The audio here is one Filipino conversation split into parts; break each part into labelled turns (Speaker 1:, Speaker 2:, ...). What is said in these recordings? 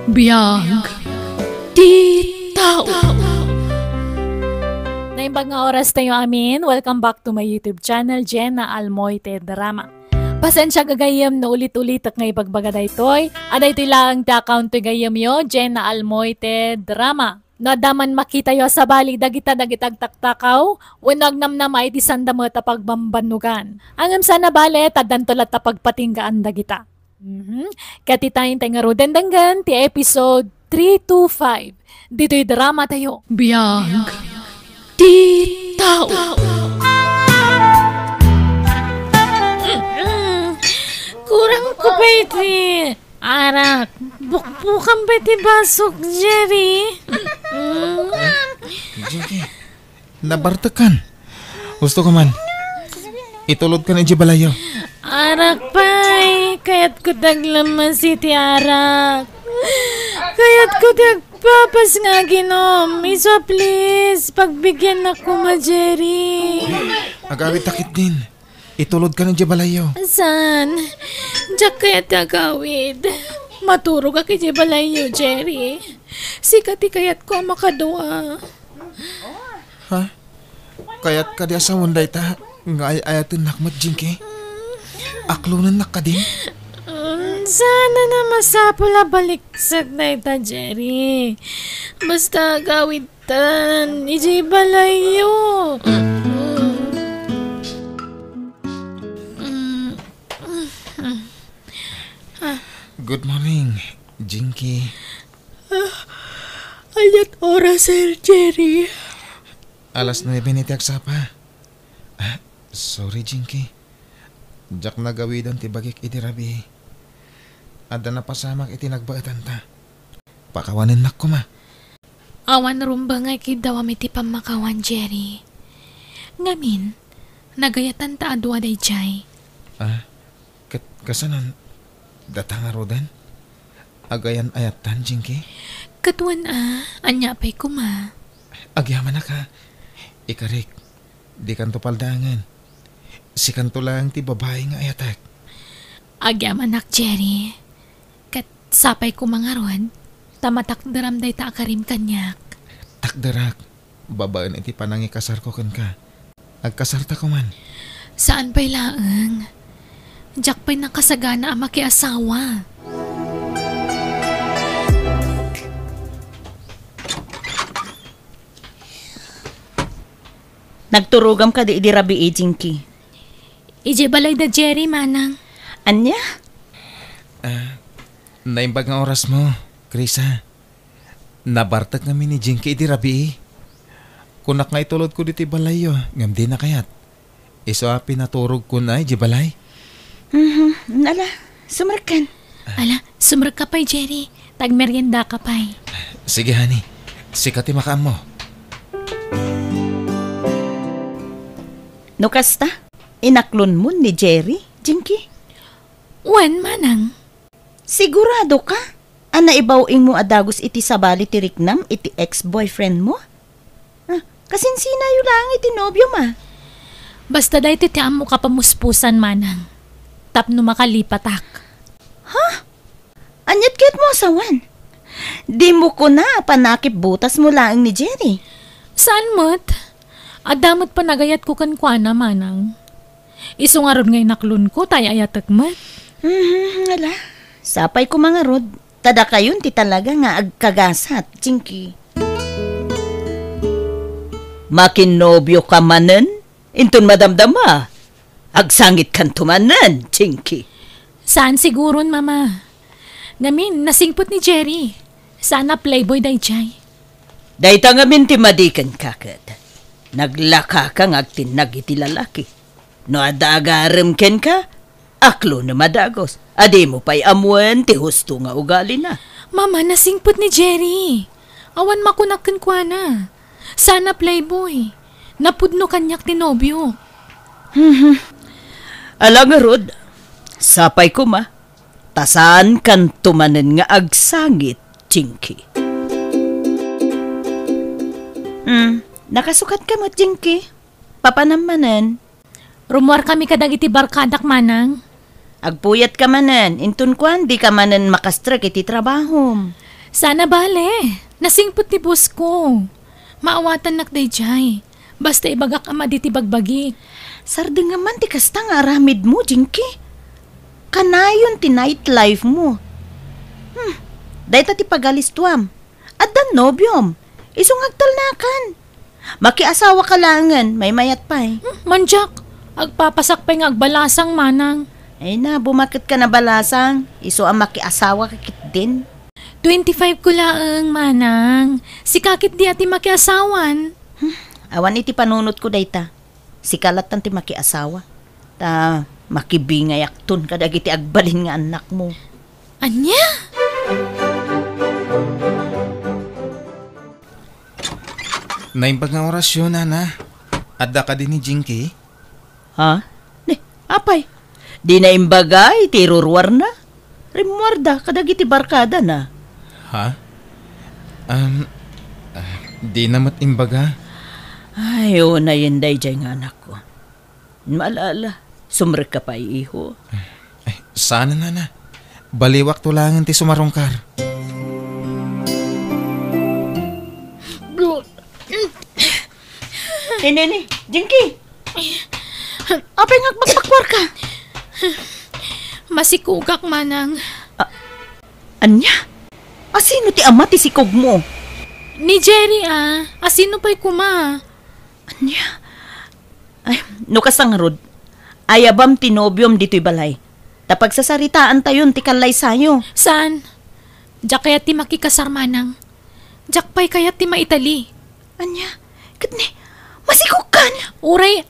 Speaker 1: Biyag di tao.
Speaker 2: Naimbag nga oras tayo amin. Welcome back to my YouTube channel, Jenna Almoite Drama. Pasensya gagayam na ulit-ulit at ngay pagbagada ito'y. Aday ito lang ta account to gayam yo, Jenna Almoite Drama. Nadaman makita yo sa bali dagita-dagitag taktakaw, wenag namnam ay di sandamot a pagbambanugan. Angam sana bale, tadantolat a pagpatinggaan dagita. Katitayin tayo nga roden danggan, ti episode 325. Dito'y drama tayo.
Speaker 1: Biyag di tao.
Speaker 2: Kurang ko pa iti. Arak, bukbukan pa iti basok, Jerry.
Speaker 3: Jinky, nabartakan. Gusto ko man. Itulod ka na balayo.
Speaker 2: Arak pa'y, kaya't ko taglamas iti arak. Kaya't ko tagpapas nga ginom. Isa please, pagbigyan ako ma, Jerry.
Speaker 3: Agawit takit din. Itulod ka na balayo.
Speaker 2: San? Diyak kaya't agawid. Maturog ako iti balayo, Jerry. Sikati kaya't ko makadua.
Speaker 3: Ha? Kaya't ka di asawan day ta. Nga ay ayatin nakmat, Jinky. Aklunan na ka din.
Speaker 2: Sana na masapula baliksag na ita, Jerry. Basta gawin tan, iji balayo.
Speaker 3: Good morning, Jinky.
Speaker 2: Ayat oras, Sir Jerry.
Speaker 3: Alas 9 nitiak sapa. Sorry, Jinky. Jak nagawidan ti bagik iti rabi. Ada na pasamak iti nagbaatan ta. Pakawanin nak ko ma.
Speaker 1: Awan rumba nga ikidawam iti pamakawan, Jerry. Ngamin, nagayatan ta adwa day jay.
Speaker 3: Kasanan, datang rodan? Agayan ayatan, Jinky?
Speaker 1: Katuan anya pa'y kuma.
Speaker 3: Agyaman na ka. Ikarik, di kanto paldangan. Si kanto lang ti babae nga ayatak.
Speaker 1: Agyaman nak, Jerry. Kat sapay ko mga ron, tamatak daram day ta akarim kanyak.
Speaker 3: Takdarak, babaan iti panangi kasar ko kan ka. Agkasarta ko man.
Speaker 1: Saan pa'y laeng? Diyak pa'y nakasagana ang makiasawa.
Speaker 4: Nagturugam ka di rabi Jinky.
Speaker 1: Ije balay da Jerry, manang.
Speaker 4: Anya?
Speaker 3: Naimbag nga oras mo, Krisa. Nabartak kami ni Jinky di rabi. Kunak nga itulod ko diti balayo, ngam di na kayat. Iso pinaturog ko na di balay.
Speaker 4: Ala, sumarkan.
Speaker 1: Ala, sumrag ka pa'y, Jerry. Tagmerienda ka pa'y.
Speaker 3: Sige, honey. Sikati makaan mo.
Speaker 4: No kasta, inaklon mo ni Jerry, Jinky?
Speaker 1: Wan, manang.
Speaker 4: Sigurado ka? Ana ibawing mo adagos iti sabali ti Riknam iti ex-boyfriend mo? Kasinsina yu lang iti nobyo ma.
Speaker 1: Basta dahi ti amo ka pamuspusan, manang. Tapno makalipatak.
Speaker 4: Ha? Anyat kit mo asawan? Di mo ko na panakip butas mo lang ni Jerry.
Speaker 1: Saan mo't? Adamot pa nagayat ko kan kuana, manang. Iso nga ron ngay naklon ko, tayo ayatak mo't.
Speaker 4: Ala, sapay ko mga rod. Tada kayon ti talaga nga agkagasat, Jinky. Makinobyo ka manen? Intun madamdama. Agsangit kan tumanen, Jinky.
Speaker 1: Saan siguron, mama? Ngamin, nasingpot ni Jerry. Sana playboy day jay.
Speaker 4: Dayta nga minti madikan kakad. Naglaka kang agtinag iti lalaki. No adagarem ken ka, aklo na madagos. Adi mo pa'y amuan ti husto nga ugali na.
Speaker 1: Mama, nasingpot ni Jerry. Awan makunakan kwa na. Sana playboy. Napudno kanyak ti nobyo.
Speaker 4: Alang rod, sapay ko ma. Tasan kan tumanen nga agsangit, Jinky. Nakasukat ka mo, Jinky. Papanamanan.
Speaker 1: Rumor kami kadag iti barkadak, manang.
Speaker 4: Agpuyat ka manan, intun kwan di ka manan makastrek iti trabaho.
Speaker 1: Sana bale. Nasingpot ti boss ko. Maawatan nak day jay. Basta ibagak ama di ti bagbagi.
Speaker 4: Sarda nga man ti kasta nga aramid mo, Jinky. Kanayon ti nightlife mo. Dahita ti pagalistuam. At dan nobyom. Isong agtalnakan. Makiasawa ka langan, may mayat pa eh.
Speaker 1: Manjak, agpapasak pa nga agbalasang manang.
Speaker 4: Ay na, bumakit ka na balasang. Iso ang makiasawa kakit din.
Speaker 1: 25 ko laang manang. Si kakit di ati makiasawan.
Speaker 4: Awan iti panunot ko dayta. Si kalat ti makiasawa. Ta makibingay akton kadagiti agbalin nga anak mo.
Speaker 1: Anya?
Speaker 3: Naimbag nga orasyon, Nana. Adda ka din ni Jinky?
Speaker 4: Ha? Ne, apay. Di na imbagay, tirurwar na. Rimwarda, kadagiti barkada na.
Speaker 3: Ha? Di namat imbaga.
Speaker 4: Ay, na yun day dyan nga anak ko. Maalala, sumrek ka pa iho.
Speaker 3: Ay, sana, Nana. Baliwak tulangan ti sumarungkar.
Speaker 4: Nene, Jinky! Apay nga magpakwar ka.
Speaker 1: Masikugak manang.
Speaker 4: Anya? Asino ti ama ti sikog mo?
Speaker 1: Ni Jerry asino pa'y kuma?
Speaker 4: Anya? Ay, no kasangarod. Ayabam tinobyom dito'y balay. Tapag sasaritaan tayon ti kalay sayo.
Speaker 1: Saan? Diyak kaya ti makikasar manang. Diyak pa'y kaya ti maitali.
Speaker 4: Anya? Katne, masikog ka niya.
Speaker 1: Uray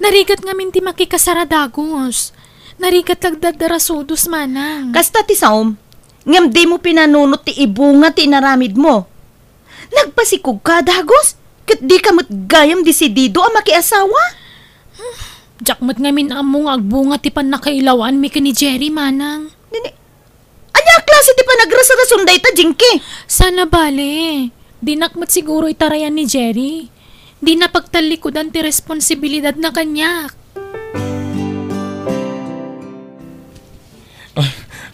Speaker 1: narigat nga minti makikasaradagos. Narigat lagdadarasudos manang.
Speaker 4: Kasta ti saom, ngam di mo pinanunot ti ibunga ti inaramid mo. Nagpasikog ka, dagos? Kat di ka matgayam desidido ang makiasawa?
Speaker 1: Jakmat nga min among agbunga ti pan nakailawan mi ni Jerry manang.
Speaker 4: Anya klase ti panagrasarasun day ta, Jinky?
Speaker 1: Sana bale. Dinakmat siguro itarayan ni Jerry. Di na pagtalikodan ti responsibilidad na kanyak.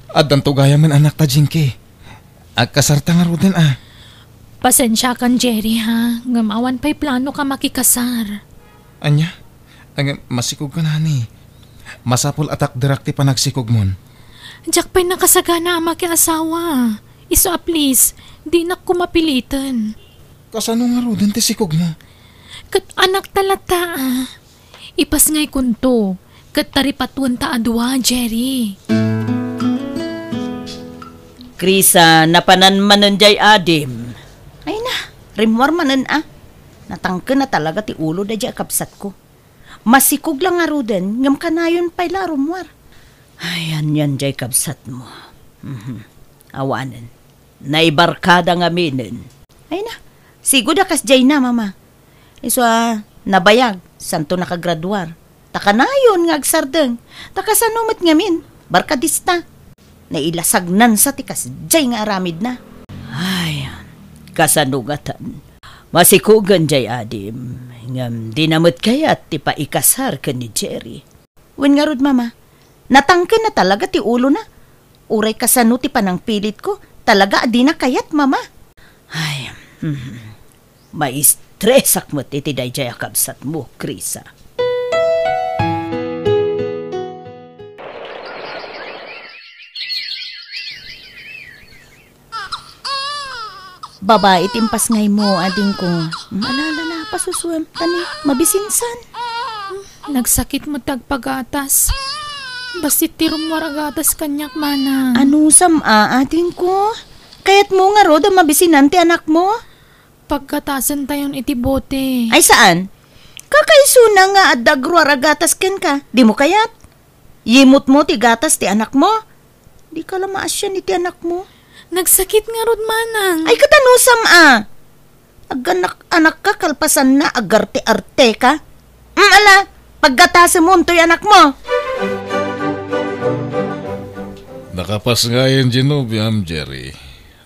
Speaker 3: Addan tugaya man anak ta, Jinky. Agkasarta nga roden
Speaker 1: Pasensya kan Jerry ha. Ngamawan pa'y plano ka makikasar.
Speaker 3: Anya? Masikog ka na ni. Masapol atak direkti pa nagsikog mon.
Speaker 1: Diyak pa'y nakasagana ang makiasawa. Iso please, di na ko mapilitan.
Speaker 3: Kasano nga roden ti sikog mo?
Speaker 1: Kat anak talata Ipas ngay kunto. Kat taripatuan ta adwa, Jerry.
Speaker 4: Krisa, napanan manan jay adim. Ay na, rimwar manan Natangke na talaga ti ulo da jay kapsat ko. Masikog lang nga roden, ngam kanayon pa'y larumwar. Ay, yan jay kapsat mo. Awanan. Naibarkada nga minin. Ay na, sigod akas jay na, mama. Iso nabayag, santo nakagraduar. Takanayon nga agsardeng. Takasanumat ngamin, barkadista. Nailasagnan sa tikas jay nga aramid na. Ay, kasanugatan. Masikugan jay adim. Ngam di namit kayat ti paikasar ka ni Jerry. Wen nga rod, mama, natangke na talaga ti ulo na. Uray kasano ti panang pilit ko. Talaga di na kayat, mama. Ay, maistresak mo ti dayjay akabsat mo, Krisa. Babae timpas ngay mo, ading ko. Malala na, pasusuam. Tani, mabisinsan.
Speaker 1: Nagsakit mo tagpagatas. Basit tirong waragatas kanyak manang.
Speaker 4: Ano ading ko? Kaya't mo nga rod ang mabisinan ti anak mo?
Speaker 1: Pagkatasan tayon iti bote.
Speaker 4: Ay saan? Kakaisuna nga at dagruaragatas ken ka. Di mo kayat? Yimot mo ti gatas ti anak mo? Di ka lamaas yan iti anak mo.
Speaker 1: Nagsakit nga rod manang.
Speaker 4: Ay katanusam Aganak-anak ka kalpasan na agarte-arte ka. Ala, pagkatasan mo to'y anak mo.
Speaker 5: Nakapas nga yung Genoviam, Jerry.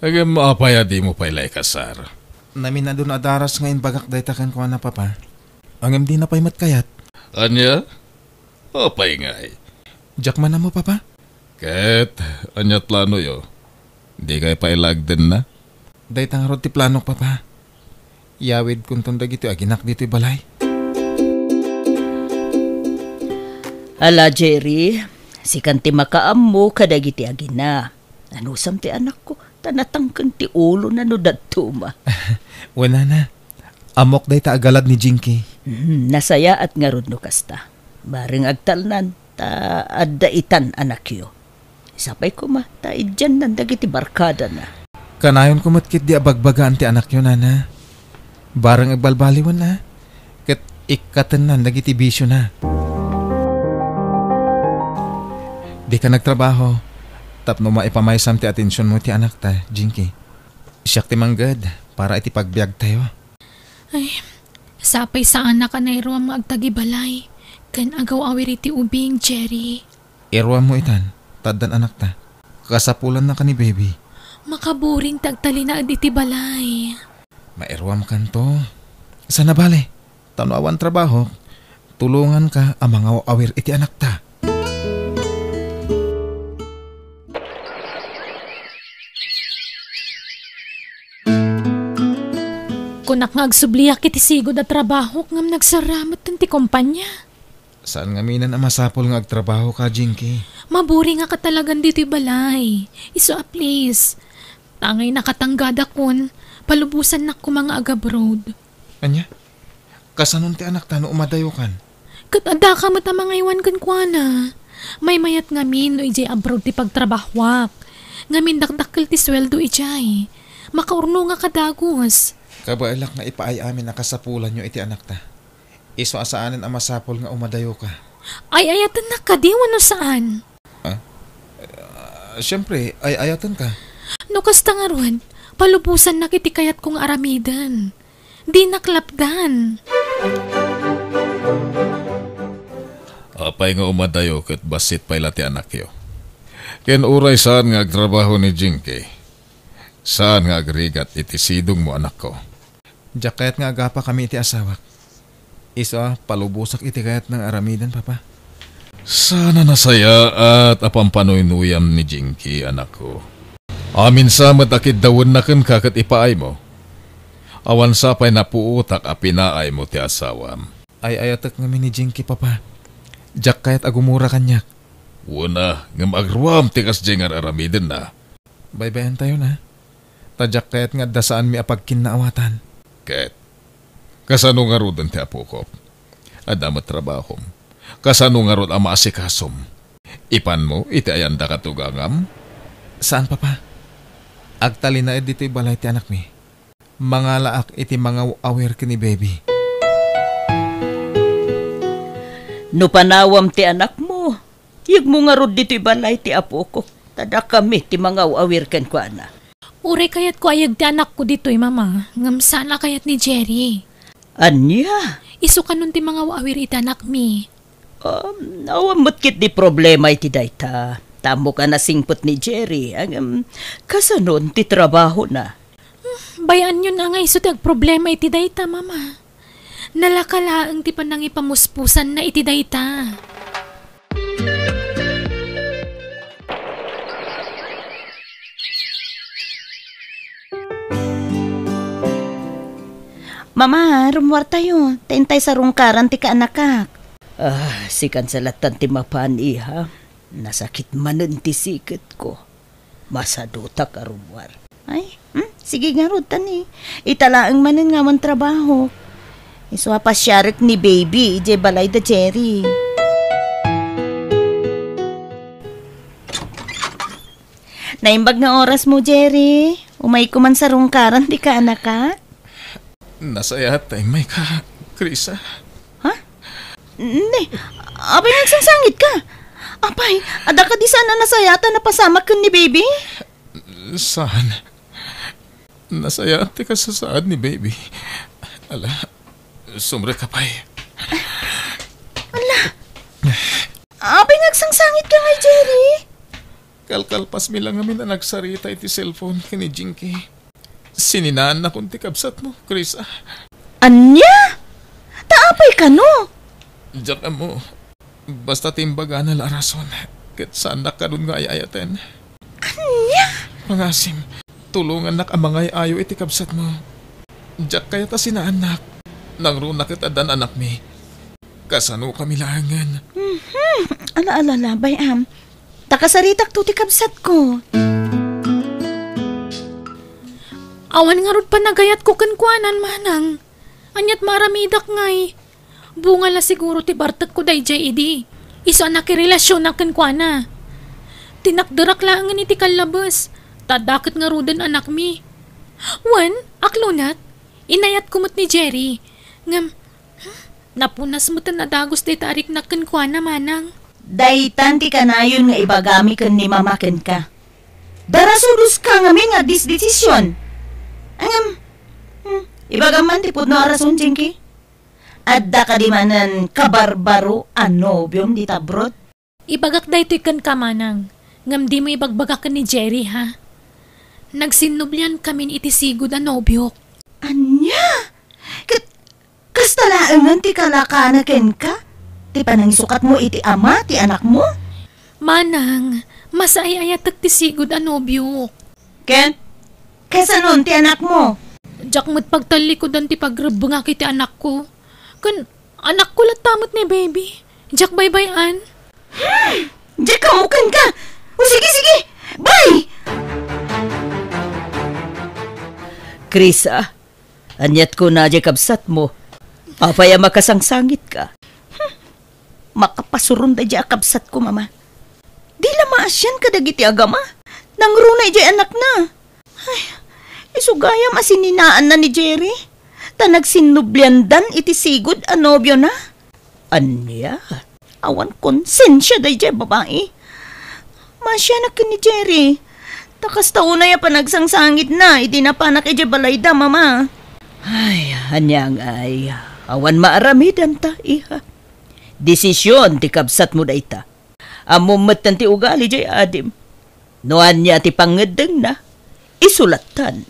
Speaker 5: Agam maapaya di mo pa'y kasar.
Speaker 3: Namin na doon adaras ngayon bagak daytakan ko na papa. Ang di na pa'y matkayat.
Speaker 5: Anya? Apay nga eh.
Speaker 3: Jack man na mo, papa?
Speaker 5: Ket, anya plano yo. Di kay pailagden na.
Speaker 3: Day tangarod ti planok, papa. Yawid kung tong dagito aginak dito balay.
Speaker 4: Ala, Jerry, si kanti makaammo kadagiti agina. Anusam ti anak ko, tanatangkan ti ulo na no datuma.
Speaker 3: Wala na. Amok day ta agalad ni Jinky.
Speaker 4: Nasaya at ngarod no kasta. Baring agtalnan, ta addaitan anak yo. Sapay ko ma, ta idyan nan dagiti barkada na.
Speaker 3: Kanayon kumatkit di abagbagaan ti anak yun, nana. Barang agbalbaliwan na. Kat ikatan na, nagiti bisyo na. Di ka nagtrabaho. Tapno maipamaysam ti atensyon mo ti anak ta, Jinky. Siyak ti manggad, para iti pagbiag tayo.
Speaker 1: Ay, sapay sa anak ka na iruam nga agtagibalay. Kan agaw awir iti ubing, Jerry.
Speaker 3: Irwa mo itan, tadan anak ta. Kasapulan na ka ni baby.
Speaker 1: Makaburing tagtali na iti balay.
Speaker 3: Mairwa mo kanto. Sana bale, tano awan trabaho. Tulungan ka ang mga awir iti anak ta.
Speaker 1: Kunak nga agsubliak iti sigod at trabaho ngam nagsaramot ti kumpanya.
Speaker 3: Saan nga minan ang masapol nga agtrabaho ka, Jinky?
Speaker 1: Maburi nga katalagan dito'y balay. Iso a please. Tangay nakatanggada kun, palubusan na ko mga agabroad.
Speaker 3: Anya? Kasanon ti anak ta no umadayo kan?
Speaker 1: Katada ka mata mga iwan kan kwa na. May mayat ngamin no ijay abroad ti pagtrabahwak. Ngamin dakdakkel ti sweldo ijay. Makaurno nga kadagos.
Speaker 3: Kabailak nga ipaay amin nakasapulan nyo iti anak ta. Iso asaanin ang masapol nga umadayo ka.
Speaker 1: Ay ayatan na ka, di wano saan.
Speaker 3: Siyempre, ay ayatan ka.
Speaker 1: No kasta nga ron, palubusan na kiti kayat kong aramidan. Di naklapdan.
Speaker 5: Apay nga umadayo ket basit pay lati anak yo. Ken uray saan nga agtrabaho ni Jinky. Saan nga agrigat iti sidong mo anak ko.
Speaker 3: Jakayat nga agapa kami iti asawak. Isa, palubusak iti kayat ng aramidan, papa.
Speaker 5: Sana nasaya at apampanoy-nuyam ni Jinky, anak ko. Amin sa matakid dawon na kan kakat ipaay mo. Awan sa pa'y napuutak a pinaay mo ti asawam.
Speaker 3: Ay ayatak ngamin ni Jinky, papa. Jakayat agumura kanyak.
Speaker 5: Una, ngam agruam tikas jengar aramidan na.
Speaker 3: Baybayan tayo na. Tadyak kayat nga dasaan mi apagkin na awatan.
Speaker 5: Ket, kasano nga rodan ti apo ko? Adamat trabahom. Kasano nga rod ang maasikasom? Ipan mo, iti ayanda katugangam?
Speaker 3: Saan, papa? Agtali na dito'y balay ti anak mi. Mga laak iti mga aware ka ni baby.
Speaker 4: No panawam ti anak mo, yug mo nga rod dito'y balay ti apo ko. Tada kami ti mga awir ken ko ana.
Speaker 1: Ure kayat ko ayag ti anak ko dito'y mama. Ngam sana kayat ni Jerry.
Speaker 4: Anya?
Speaker 1: Iso ka nun ti mga awir iti anak mi.
Speaker 4: Awamot kit di problema iti dayta. Tamo ka na singpot ni Jerry. Kasanon ti trabaho na.
Speaker 1: Bayan yun na nga iso tag problema iti dayta, mama. Nalakalaang ti panang ipamuspusan na iti dayta.
Speaker 6: Mama, rumuar tayo. Tintay sa rungkaran ti kaanakak.
Speaker 4: Sikan sa latan ti mapan iha. Nasakit manen ti sikit ko. Masaduta ka rumuar.
Speaker 6: Ay, sige nga rutan eh. Italaang manen nga man trabaho. Iswa pa syarik ni baby, ije balay da Jerry. Naimbag na oras mo, Jerry. Umay ko man sa rungkaran ti kaanakak.
Speaker 3: Nasaya tayo may ka, Krisa.
Speaker 6: Ha? Hindi. Abay nagsasangit ka. Apay, ada ka di sana nasayata na pasama ka ni baby?
Speaker 3: Saan? Nasaya ka sa saan ni baby. Ala, sumre ka pa'y.
Speaker 6: Ala. Abay nagsasangit ka nga, Jerry.
Speaker 3: Kalkalpas mi lang amin na nagsarita iti cellphone ka ni Jinky. Sininaan na kung tikabsat mo, Krisa.
Speaker 6: Anya? Taapay ka no?
Speaker 3: Diyan mo. Basta timbaga na larason. Kat saan na ka dun nga ayayaten.
Speaker 6: Anya?
Speaker 3: Pangasim, tulungan nak amangay ayo iti kabsat mo. Diyak kaya ta sinaanak. Nang runakit adan anak mi. Kasano kami langan.
Speaker 6: Ala, bayam. Takasaritak to ti kabsat ko.
Speaker 1: Awan nga rod pa nagayat ko kankwanan, manang. Anyat maramidak ngay. Bunga la siguro ti bartak ko dayjay idi. Iso anak relasyon na kankwana. Tinakdarak lang nga iti kalabas. Tadakit nga rodan anak mi. Wan, aklonat. Inayat kumot ni Jerry. Ngam, napunas mo ta nadagos di tarik na kankwana, manang.
Speaker 6: Daytan ti kanayon nga ibagami ken ni mamaken ka. Darasudus ka ngamin nga desisyon. Angam, ibagaman ti pudno arason, Jinky. Adda ka di manan kabarbaro anobyom di tabrot.
Speaker 1: Ibagak da ito'y kan ka, manang. Ngam di mo ibagbagak ka ni Jerry, ha? Nagsinublian kami iti sigod a nobyok.
Speaker 6: Anya? Kastalaangan ti kalakanaken ka? Ti panangisukat mo iti ama, ti anak mo?
Speaker 1: Manang, masayayatag ti sigod a nobyok.
Speaker 6: Ken? Kesa nun ti anak mo?
Speaker 1: Diyak mo't pagtalikodan ti pagrabang ti anak ko. Kan, anak ko latamot ni baby. Diyak baybayan.
Speaker 6: Diyak kamukan ka! O sige! Bye!
Speaker 4: Krisa, anyat ko na di kabsat mo. Apaya makasangsangit ka.
Speaker 6: Makapasurun da di kabsat ko, mama. Di lamaasyan ka dagiti agama. Nangrunay di anak na. Ay, isugayam asininaan na ni Jerry. Ta nagsinubliandan iti sigod a nobyo na.
Speaker 4: Anya?
Speaker 6: Awan konsensya day di babae. Masya na ka ni Jerry. Takas taunay pa nagsangsangit na. Iti na panak iti balayda, mama.
Speaker 4: Ay, anyang ay. Awan maaramidan ta, iha. Desisyon ti kabsat mo da ita. Amumat ti ugali jay adim. Noan niya ti pangedeng na. Isulatan.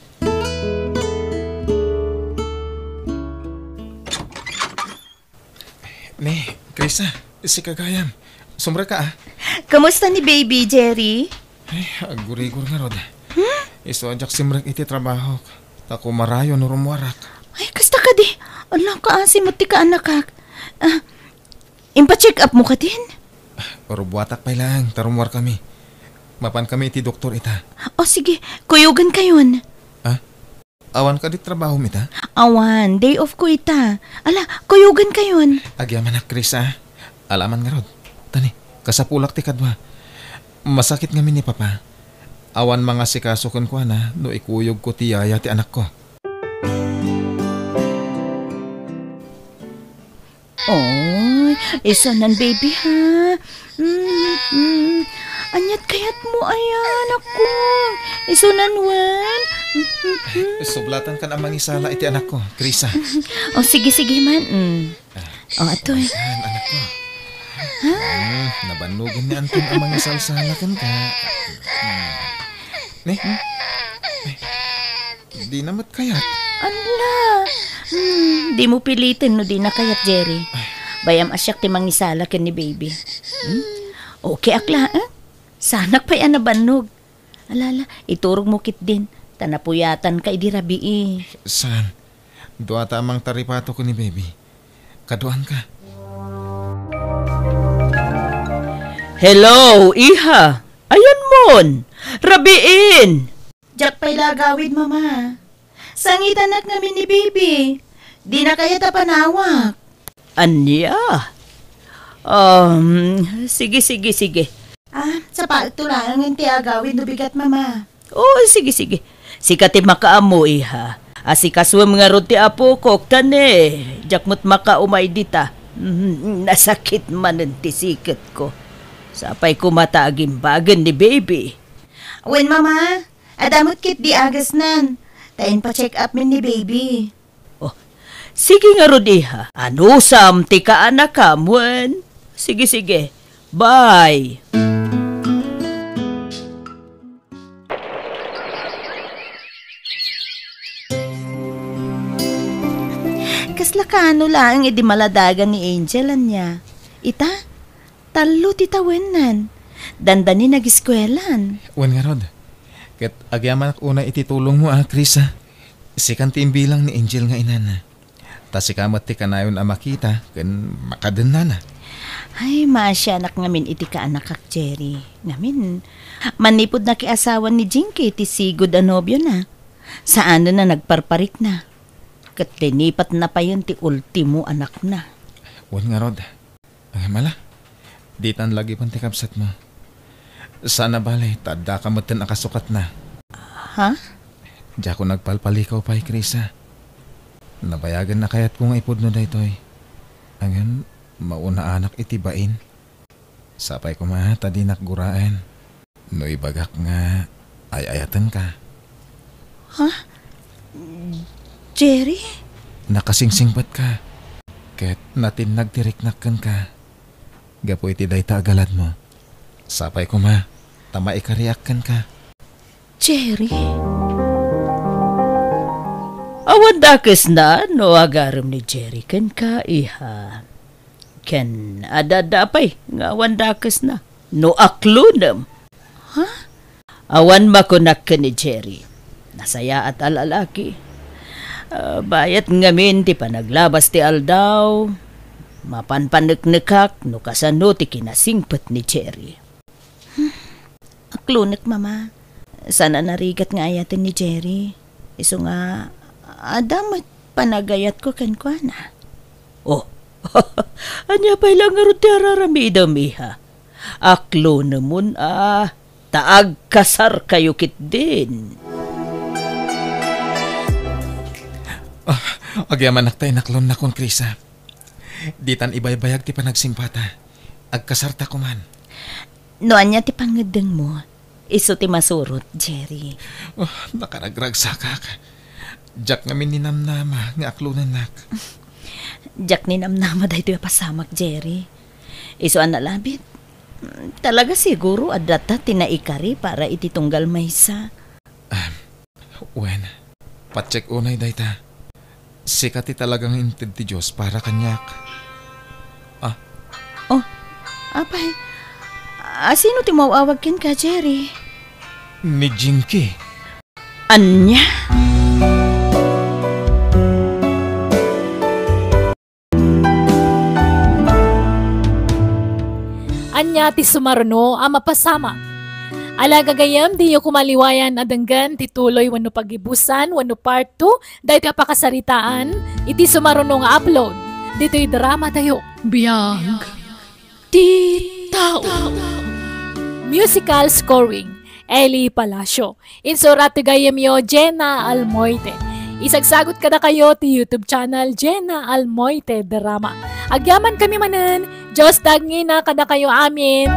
Speaker 3: Ne, Krisa, si Kagayam. Sumra ka, ah.
Speaker 6: Kamusta ni baby, Jerry?
Speaker 3: Ay, agurigur nga rod. Iso ajak simrek iti trabaho. Tako marayo no rumwarak.
Speaker 6: Ay, kasta ka di. Alam ka, asimot ti ka anak kak. Impa-check up mo ka din?
Speaker 3: Orbuatak pa lang, tarumwar kami. Mapan kami iti doktor ita.
Speaker 6: O sige, kuyugan kayon.
Speaker 3: Awan ka di trabaho mita?
Speaker 6: Awan, day off ko ita. Ala, kuyugan kayon.
Speaker 3: Agyaman na, Krisa. Alaman nga rod. Tani, kasapulak ti kadwa. Masakit nga ni papa. Awan mga sikasukon ko na no ikuyog ko ti yaya ti anak ko.
Speaker 6: Oy, isanan baby ha. Anyat kayat mo ayan ako. Isunan wen.
Speaker 3: Sublatan ka namang isala iti anak ko, Krisa.
Speaker 6: O sige man. O ato eh.
Speaker 3: Anak ko. Nabanugin ni Anton ang mga salsalakan ka. Di namat kayat.
Speaker 6: Ala. Di mo pilitin no di na kayat, Jerry. Bayam asyak ti mangisala ken ni baby. Okay akla, Sanak pa yan nabanog. Alala, iturog mo kit din. Tanapuyatan ka idirabi eh.
Speaker 3: San? Dua tamang taripato ko ni baby. Kaduan ka.
Speaker 4: Hello, iha. Ayan mon. Rabiin.
Speaker 6: Diyak pa'y lagawid, mama. Sangitan namin ni baby. Di na kaya tapanawak.
Speaker 4: Anya? Sige.
Speaker 6: Sa paltulaan ng tiagawid no bigat, mama.
Speaker 4: Oh, sige. Sikati makaamu, iha. Asikaswam nga ron ti apo kok tane. Jakmut makaumay dita. Nasakit man ang tisikat ko. Sapay kumatagimbagan ni baby.
Speaker 6: Wen, mama. Adamot kit di agas nan. Tayin pa check up min ni baby.
Speaker 4: Oh, sige nga ron, iha. Ano sam ti ka anak kamwen? Sige. Bye.
Speaker 6: Kaslakano lang edi maladagan ni Angel niya. Ita, talo titawenan. Dandani nag-iskwelan.
Speaker 3: Wan nga rod. Ket agyaman ak una ititulong mo Chris Sikan ti imbilang ni Angel nga inana. Ta si kamat ti kanayon a makita ken makadenna na.
Speaker 6: Ay, maasya anak ngamin iti ka anak kak Jerry. Ngamin, manipod na kiasawan ni Jinky ti sigod a nobyo na. Saan na nagparparik na. Kat linipat na pa yun ti ultimo anak na.
Speaker 3: Wan nga rod. Ay mala. Ditan lagi pan ti kapsat mo. Sana balay, tada ka matan akasukat na.
Speaker 6: Ha?
Speaker 3: Diya ko nagpalpalikaw pa Chris Nabayagan na kayat kong ipod no daytoy. Angan, mauna anak itibain. Sapay ko tadi nakguraan. No ibagak nga, ay-ayatan ka.
Speaker 6: Ha? Jerry?
Speaker 3: Nakasingsingpat ka. Ket natin nagtiriknakkan ka. Gapo iti dayta agalad mo. Sapay ko tama ikariakkan ka.
Speaker 6: Jerry?
Speaker 4: Awan dakes na no agaram ni Jerry ken ka iha. Ken adadapay nga awan dakes na no aklunam.
Speaker 6: Ha?
Speaker 4: Awan makunak ka ni Jerry. Nasaya at alalaki. Bayat ngamin ti panaglabas ti aldaw. Mapanpaneknekak no kasano ti kinasingpet ni Jerry.
Speaker 6: Aklunek mama. Sana narigat nga ayatin ni Jerry. Iso nga adamat panagayat ko kankwana.
Speaker 4: Oh, anya pa ilang nga ti araramidam iha. Aklo namun taag kasar kayo kit din.
Speaker 3: Agyaman naktay naklon na kon Chris Ditan ibaybayag ti panagsimpata. Agkasarta ko man.
Speaker 6: No anya ti pangedeng mo. Iso ti masurot, Jerry.
Speaker 3: Nakaragragsakak. Jack nga mininamnama nga aklunan nak.
Speaker 6: Jack ninamnama da ito pasamak, Jerry. Iso analabit. Talaga siguro adata tinaikari para ititunggal maysa.
Speaker 3: Wen, patsek unay dayta. Sikati talagang intid ti Diyos para kanyak.
Speaker 6: Apay, sino ti mawawag ken ka, Jerry?
Speaker 3: Ni Jinky.
Speaker 6: Anya?
Speaker 2: Anya ti sumarno a mapasama. Alaga gayam di yung kumaliwayan adanggan tituloy wano pagibusan wano part 2 dahil ka pakasaritaan iti sumarno nga upload. Dito'y drama tayo.
Speaker 1: Biyag. Di tao.
Speaker 2: Musical scoring Eli Palacio. Insurati gayam yo Jenna Almoite. Isagsagot kada kayo ti YouTube channel Jenna Almoite Drama. Agyaman kami manen. Diyos tagngina kada kayo amin.